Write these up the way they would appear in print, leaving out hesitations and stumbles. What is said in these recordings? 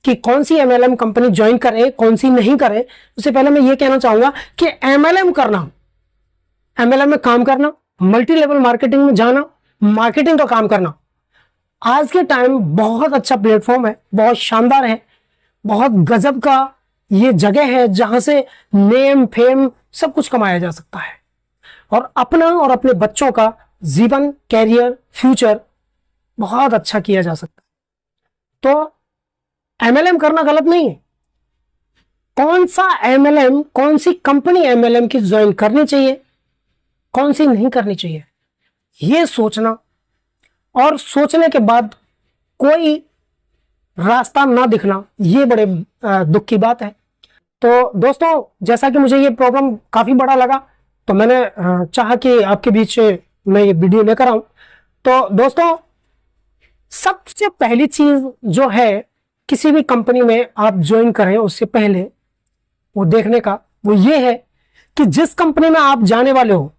कि कौन सी MLM company join करे, कौन सी नहीं करे, उससे पहले मैं ये कहना चाहूंगा कि एमएलएम करना, एमएलएम में काम करना, मल्टी लेवल मार्केटिंग में जाना, मार्केटिंग का काम करना आज के टाइम बहुत अच्छा प्लेटफॉर्म है, बहुत शानदार है, बहुत गजब का ये जगह है जहां से नेम फेम सब कुछ कमाया जा सकता है और अपना और अपने बच्चों का जीवन, कैरियर, फ्यूचर बहुत अच्छा किया जा सकता है। तो एमएलएम करना गलत नहीं है। कौन सा एमएलएम, कौन सी कंपनी एमएलएम की ज्वाइन करनी चाहिए, कौन सी नहीं करनी चाहिए, यह सोचना और सोचने के बाद कोई रास्ता ना दिखना, यह बड़े दुख की बात है। तो दोस्तों, जैसा कि मुझे ये प्रॉब्लम काफी बड़ा लगा तो मैंने चाहा कि आपके बीच मैं ये वीडियो लेकर आऊं। तो दोस्तों, सबसे पहली चीज जो है किसी भी कंपनी में आप ज्वाइन करें उससे पहले वो देखने का, वो ये है कि जिस कंपनी में आप जाने वाले हो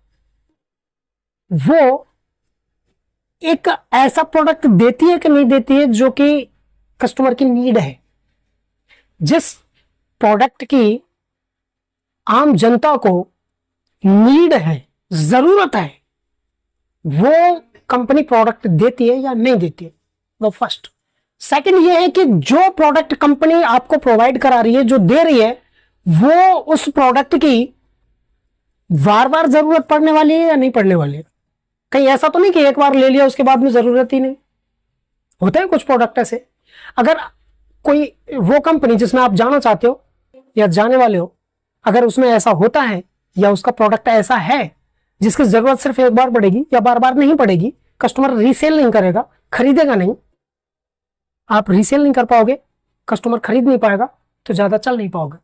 वो एक ऐसा प्रोडक्ट देती है कि नहीं देती है जो कि कस्टमर की नीड है। जिस प्रोडक्ट की आम जनता को नीड है, जरूरत है, वो कंपनी प्रोडक्ट देती है या नहीं देती है, वो फर्स्ट। सेकंड ये है कि जो प्रोडक्ट कंपनी आपको प्रोवाइड करा रही है, जो दे रही है, वो उस प्रोडक्ट की बार बार जरूरत पड़ने वाली है या नहीं पड़ने वाली है। कहीं ऐसा तो नहीं कि एक बार ले लिया उसके बाद में जरूरत ही नहीं। होते हैं कुछ प्रोडक्ट ऐसे। अगर कोई वो कंपनी जिसमें आप जाना चाहते हो या जाने वाले हो, अगर उसमें ऐसा होता है या उसका प्रोडक्ट ऐसा है जिसकी जरूरत सिर्फ एक बार पड़ेगी या बार बार नहीं पड़ेगी, कस्टमर रीसेल नहीं करेगा, खरीदेगा नहीं, आप रीसेल नहीं कर पाओगे, कस्टमर खरीद नहीं पाएगा, तो ज्यादा चल नहीं पाओगे।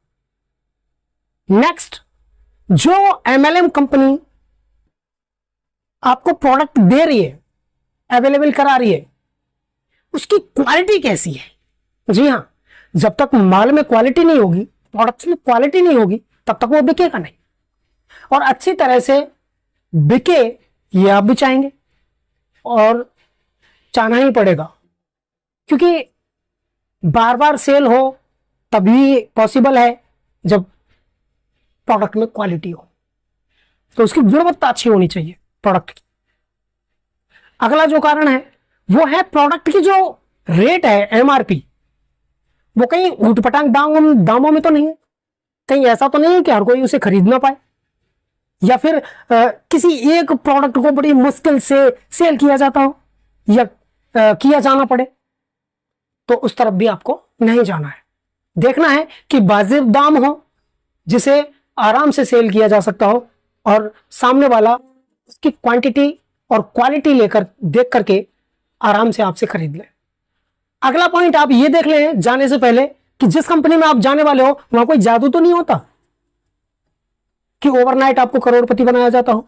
नेक्स्ट, जो एमएलएम कंपनी आपको प्रोडक्ट दे रही है, अवेलेबल करा रही है, उसकी क्वालिटी कैसी है। जी हां, जब तक माल में क्वालिटी नहीं होगी, प्रोडक्ट्स में क्वालिटी नहीं होगी, तब तक वो बिकेगा नहीं। और अच्छी तरह से बिके ये आप भी चाहेंगे और चाहना ही पड़ेगा, क्योंकि बार बार सेल हो तभी पॉसिबल है जब प्रोडक्ट में क्वालिटी हो, तो उसकी गुणवत्ता अच्छी होनी चाहिए प्रोडक्ट की। अगला जो कारण है वो है प्रोडक्ट की जो रेट है, एमआरपी, वो कहीं ऊटपटांग दामों में तो नहीं है। कहीं ऐसा तो नहीं है कि हर कोई उसे खरीद ना पाए, या फिर किसी एक प्रोडक्ट को बड़ी मुश्किल से सेल किया जाता हो या किया जाना पड़े, तो उस तरफ भी आपको नहीं जाना है। देखना है कि वाजिब दाम हो, जिसे आराम से सेल किया जा सकता हो और सामने वाला उसकी क्वांटिटी और क्वालिटी लेकर देख करके आराम से आपसे खरीद ले। अगला पॉइंट आप ये देख लें जाने से पहले कि जिस कंपनी में आप जाने वाले हो वहां कोई जादू तो नहीं होता कि ओवरनाइट आपको करोड़पति बनाया जाता हो,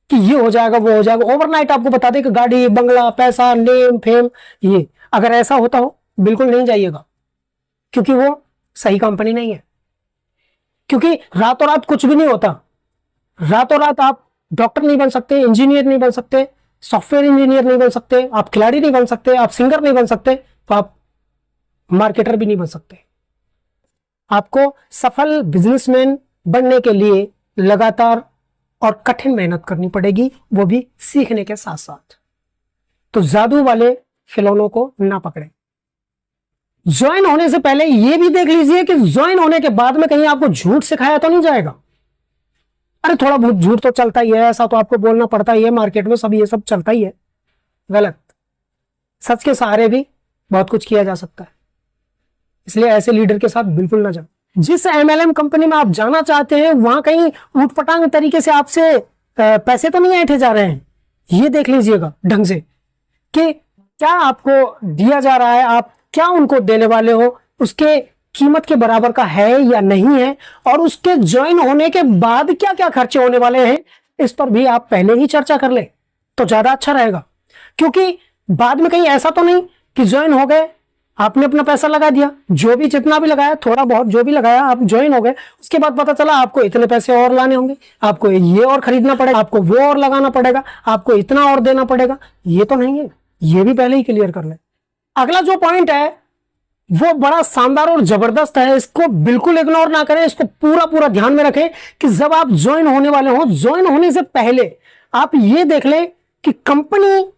कि ये हो जाएगा वो हो जाएगा, ओवरनाइट आपको बता दे कि गाड़ी, बंगला, पैसा, नेम फेम। ये अगर ऐसा होता हो बिल्कुल नहीं जाइएगा, क्योंकि वो सही कंपनी नहीं है। क्योंकि रातों रात कुछ भी नहीं होता। रातों रात आप डॉक्टर नहीं बन सकते, इंजीनियर नहीं बन सकते, सॉफ्टवेयर इंजीनियर नहीं बन सकते, आप खिलाड़ी नहीं बन सकते, आप सिंगर नहीं बन सकते, तो आप मार्केटर भी नहीं बन सकते। आपको सफल बिजनेसमैन बनने के लिए लगातार और कठिन मेहनत करनी पड़ेगी, वो भी सीखने के साथ साथ। तो जादू वाले खिलौनों को ना पकड़े। ज्वाइन होने से पहले यह भी देख लीजिए कि ज्वाइन होने के बाद में कहीं आपको झूठ सिखाया तो नहीं जाएगा। अरे थोड़ा बहुत झूठ तो चलता ही है, ऐसा तो आपको बोलना पड़ता ही है, मार्केट में सब ये सब चलता ही है। गलत। सच के सहारे भी बहुत कुछ किया जा सकता है, इसलिए ऐसे लीडर के साथ बिल्कुल ना जाओ। जिस एमएलएम कंपनी में आप जाना चाहते हैं वहां कहीं ऊटपटांग तरीके से आपसे पैसे तो नहीं ऐंठे जा रहे हैं। ये देख लीजिएगा ढंग से कि क्या आपको दिया जा रहा है, आप क्या उनको देने वाले हो, उसके कीमत के बराबर का है या नहीं है, और उसके ज्वाइन होने के बाद क्या क्या खर्चे होने वाले हैं, इस पर भी आप पहले ही चर्चा कर ले तो ज्यादा अच्छा रहेगा। क्योंकि बाद में कहीं ऐसा तो नहीं कि ज्वाइन हो गए, आपने अपना पैसा लगा दिया, जो भी जितना भी लगाया, थोड़ा बहुत जो भी लगाया, आप ज्वाइन हो गए, उसके बाद पता चला आपको इतने पैसे और लाने होंगे, आपको ये और खरीदना पड़ेगा, आपको वो और लगाना पड़ेगा, आपको इतना और देना पड़ेगा। ये तो नहीं है, ये भी पहले ही क्लियर कर ले। अगला जो पॉइंट है वो बड़ा शानदार और जबरदस्त है। इसको बिल्कुल इग्नोर ना करें, इसको पूरा पूरा ध्यान में रखें कि जब आप ज्वाइन होने वाले हो, ज्वाइन होने से पहले आप ये देख लें कि कंपनी,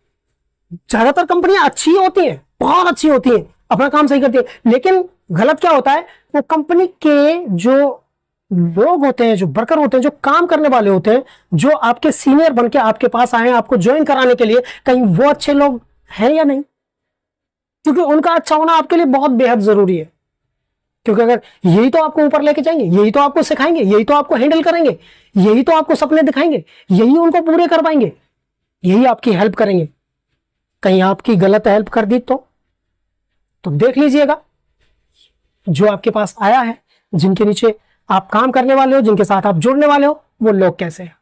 ज्यादातर कंपनियां अच्छी होती हैं, बहुत अच्छी होती हैं, अपना काम सही करती है, लेकिन गलत क्या होता है, वो कंपनी के जो लोग होते हैं, जो वर्कर होते हैं, जो काम करने वाले होते हैं, जो आपके सीनियर बनके आपके पास आए हैं आपको ज्वाइन कराने के लिए, कहीं वो अच्छे लोग हैं या नहीं, क्योंकि उनका अच्छा होना आपके लिए बहुत बेहद जरूरी है। क्योंकि अगर यही तो आपको ऊपर लेके जाएंगे, यही तो आपको सिखाएंगे, यही तो आपको हैंडल करेंगे, यही तो आपको सपने दिखाएंगे, यही उनको पूरे कर पाएंगे, यही आपकी हेल्प करेंगे, कहीं आपकी गलत हेल्प कर दी तो देख लीजिएगा जो आपके पास आया है, जिनके नीचे आप काम करने वाले हो, जिनके साथ आप जुड़ने वाले हो, वो लोग कैसे हैं।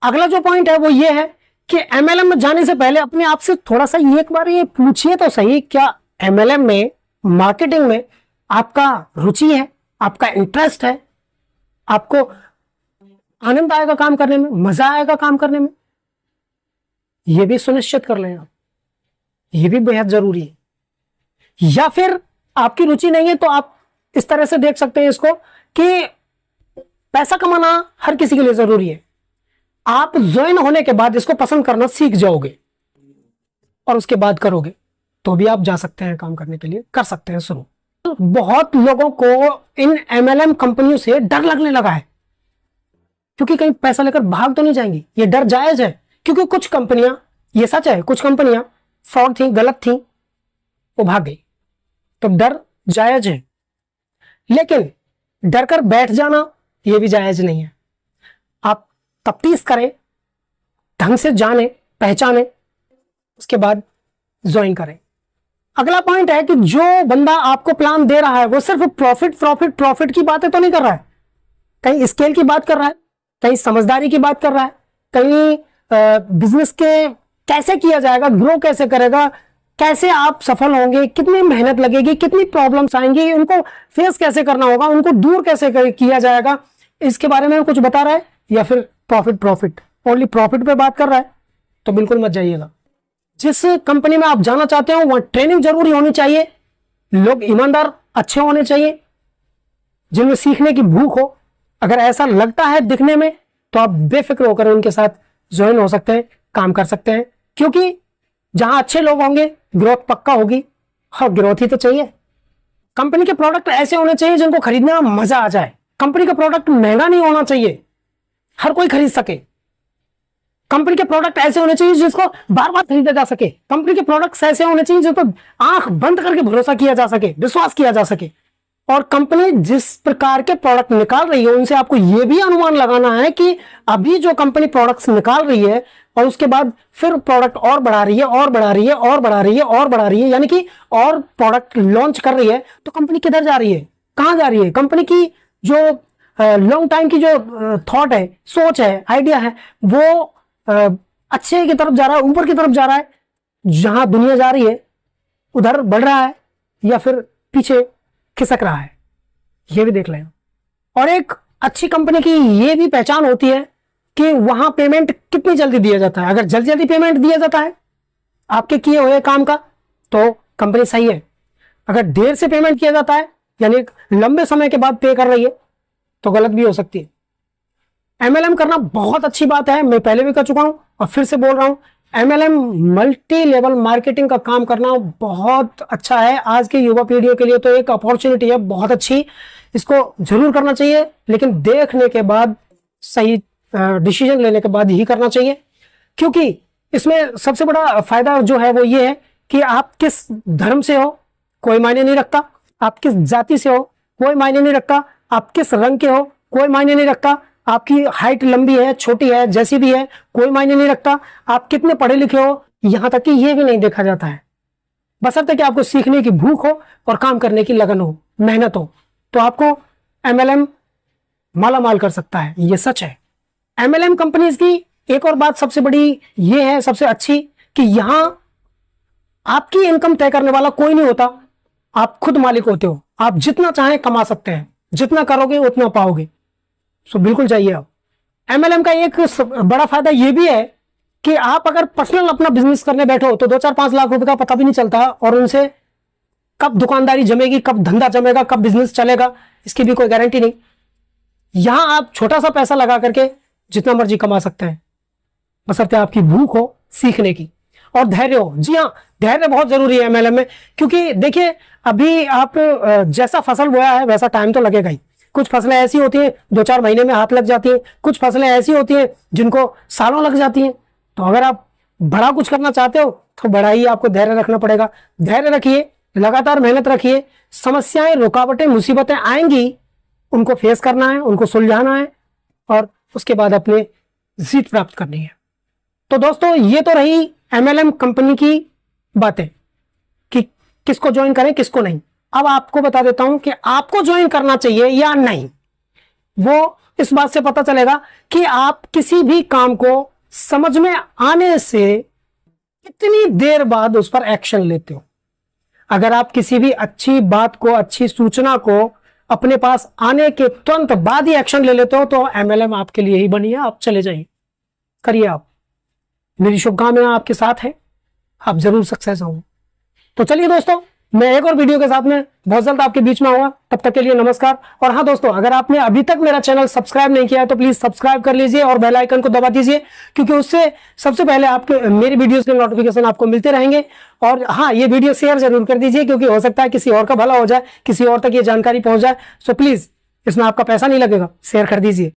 अगला जो पॉइंट है वो ये है कि एमएलएम में जाने से पहले अपने आप से थोड़ा सा एक बार ये पूछिए तो सही, क्या एमएलएम में, मार्केटिंग में आपका रुचि है, आपका इंटरेस्ट है, आपको आनंद आएगा काम करने में, मजा आएगा काम करने में, यह भी सुनिश्चित कर लें आप, यह भी बेहद जरूरी है। या फिर आपकी रुचि नहीं है तो आप इस तरह से देख सकते हैं इसको कि पैसा कमाना हर किसी के लिए जरूरी है, आप ज्वाइन होने के बाद इसको पसंद करना सीख जाओगे और उसके बाद करोगे तो भी आप जा सकते हैं काम करने के लिए, कर सकते हैं शुरू। बहुत लोगों को इन एमएलएम कंपनियों से डर लगने लगा है, क्योंकि कहीं पैसा लेकर भाग तो नहीं जाएंगी। ये डर जायज है, क्योंकि कुछ कंपनियां, ये सच है, कुछ कंपनियां फ्रॉड थी, गलत थी, वो भाग गई, तो डर जायज है। लेकिन डर कर बैठ जाना ये भी जायज नहीं है। आप तफ्तीश करें, ढंग से जाने पहचाने, उसके बाद ज्वाइन करें। अगला पॉइंट है कि जो बंदा आपको प्लान दे रहा है वो सिर्फ प्रॉफिट प्रॉफिट प्रॉफिट की बातें तो नहीं कर रहा है, कहीं स्केल की बात कर रहा है, कहीं समझदारी की बात कर रहा है, कहीं बिजनेस के कैसे किया जाएगा, ग्रो कैसे करेगा, कैसे आप सफल होंगे, कितनी मेहनत लगेगी, कितनी प्रॉब्लम्स आएंगी, उनको फेस कैसे करना होगा, उनको दूर कैसे किया जाएगा, इसके बारे में कुछ बता रहा है। या फिर प्रॉफिट प्रॉफिट, ओनली प्रॉफिट पे बात कर रहा है, तो बिल्कुल मत जाइएगा। जिस कंपनी में आप जाना चाहते हो वहां ट्रेनिंग जरूरी होनी चाहिए, लोग ईमानदार अच्छे होने चाहिए, जिनमें सीखने की भूख हो। अगर ऐसा लगता है दिखने में तो आप बेफिक्र होकर उनके साथ ज्वाइन हो सकते हैं, काम कर सकते हैं, क्योंकि जहां अच्छे लोग होंगे ग्रोथ पक्का होगी। हाँ, ग्रोथ ही तो चाहिए। कंपनी के प्रोडक्ट ऐसे होने चाहिए जिनको खरीदने में मजा आ जाए। कंपनी का प्रोडक्ट महंगा नहीं होना चाहिए, हर कोई खरीद सके। कंपनी के प्रोडक्ट ऐसे होने चाहिए जिसको बार बार खरीदा जा सके। कंपनी के प्रोडक्ट्स ऐसे होने चाहिए जिस पर आंख बंद करके भरोसा किया जा सके, विश्वास किया जा सके। और कंपनी जिस प्रकार के प्रोडक्ट निकाल रही है उनसे आपको यह भी अनुमान लगाना है कि अभी जो कंपनी प्रोडक्ट्स निकाल रही है और उसके बाद फिर प्रोडक्ट और बढ़ा रही है और बढ़ा रही है और बढ़ा रही है और बढ़ा रही है, यानी कि और प्रोडक्ट लॉन्च कर रही है, तो कंपनी किधर जा रही है, कहां जा रही है। कंपनी की जो लॉन्ग टाइम की जो थॉट है, सोच है, आइडिया है, वो अच्छे की तरफ जा रहा है, ऊपर की तरफ जा रहा है, जहां दुनिया जा रही है उधर बढ़ रहा है या फिर पीछे खिसक रहा है, ये भी देख लें। और एक अच्छी कंपनी की ये भी पहचान होती है कि वहां पेमेंट कितनी जल्दी दिया जाता है। अगर जल्दी जल्दी पेमेंट दिया जाता है आपके किए हुए काम का तो कंपनी सही है। अगर देर से पेमेंट किया जाता है, यानी एक लंबे समय के बाद पे कर रही है, तो गलत भी हो सकती है। एमएलएम करना बहुत अच्छी बात है, मैं पहले भी कर चुका हूं और फिर से बोल रहा हूं। एमएलएम मल्टी लेवल मार्केटिंग का काम करना बहुत अच्छा है। आज के युवा पीढ़ियों के लिए तो एक अपॉर्चुनिटी है बहुत अच्छी, इसको जरूर करना चाहिए, लेकिन देखने के बाद, सही डिसीजन लेने के बाद ही करना चाहिए। क्योंकि इसमें सबसे बड़ा फायदा जो है वो ये है कि आप किस धर्म से हो कोई मायने नहीं रखता, आप किस जाति से हो कोई मायने नहीं रखता, आप किस रंग के हो कोई मायने नहीं रखता, आपकी हाइट लंबी है छोटी है जैसी भी है कोई मायने नहीं रखता, आप कितने पढ़े लिखे हो यहां तक कि यह भी नहीं देखा जाता है। बशर्ते कि आपको सीखने की भूख हो और काम करने की लगन हो, मेहनत हो, तो आपको एमएलएम माला माल कर सकता है, ये सच है। एमएलएम कंपनीज की एक और बात सबसे बड़ी ये है, सबसे अच्छी, कि यहां आपकी इनकम तय करने वाला कोई नहीं होता, आप खुद मालिक होते हो। आप जितना चाहें कमा सकते हैं, जितना करोगे उतना पाओगे। सो बिल्कुल चाहिए आप। एमएलएम का एक बड़ा फायदा यह भी है कि आप अगर पर्सनल अपना बिजनेस करने बैठो तो 2-4-5 लाख रुपए का पता भी नहीं चलता और उनसे कब दुकानदारी जमेगी, कब धंधा जमेगा, कब बिजनेस चलेगा, इसकी भी कोई गारंटी नहीं। यहां आप छोटा सा पैसा लगा करके जितना मर्जी कमा सकते हैं, बशर्ते आपकी भूख हो सीखने की और धैर्य हो। जी हाँ, धैर्य बहुत जरूरी है एमएलएम में, क्योंकि देखिए अभी आप जैसा फसल बोया है वैसा टाइम तो लगेगा ही। कुछ फसलें ऐसी होती हैं 2-4 महीने में हाथ लग जाती हैं, कुछ फसलें ऐसी होती हैं जिनको सालों लग जाती हैं। तो अगर आप बड़ा कुछ करना चाहते हो तो बड़ा ही आपको धैर्य रखना पड़ेगा। धैर्य रखिए, लगातार मेहनत रखिए, समस्याएं, रुकावटें, मुसीबतें आएंगी, उनको फेस करना है, उनको सुलझाना है और उसके बाद अपने जीत प्राप्त करनी है। तो दोस्तों ये तो रही एमएलएम कंपनी की बातें कि किसको ज्वाइन करें किसको नहीं। अब आपको बता देता हूं कि आपको ज्वाइन करना चाहिए या नहीं। वो इस बात से पता चलेगा कि आप किसी भी काम को समझ में आने से कितनी देर बाद उस पर एक्शन लेते हो। अगर आप किसी भी अच्छी बात को, अच्छी सूचना को अपने पास आने के तुरंत बाद ही एक्शन ले लेते हो तो एमएलएम आपके लिए ही बनी है। आप चले जाइए, करिए आप। मेरी शुभकामनाएं आपके साथ है, आप जरूर सक्सेस होंगे। तो चलिए दोस्तों, मैं एक और वीडियो के साथ में बहुत जल्द आपके बीच में आऊंगा। तब तक के लिए नमस्कार। और हाँ दोस्तों, अगर आपने अभी तक मेरा चैनल सब्सक्राइब नहीं किया है तो प्लीज सब्सक्राइब कर लीजिए और बेल आइकन को दबा दीजिए, क्योंकि उससे सबसे पहले आपके मेरी वीडियोस के नोटिफिकेशन आपको मिलते रहेंगे। और हाँ, ये वीडियो शेयर जरूर कर दीजिए, क्योंकि हो सकता है किसी और का भला हो जाए, किसी और तक ये जानकारी पहुंच जाए। सो प्लीज, इसमें आपका पैसा नहीं लगेगा, शेयर कर दीजिए।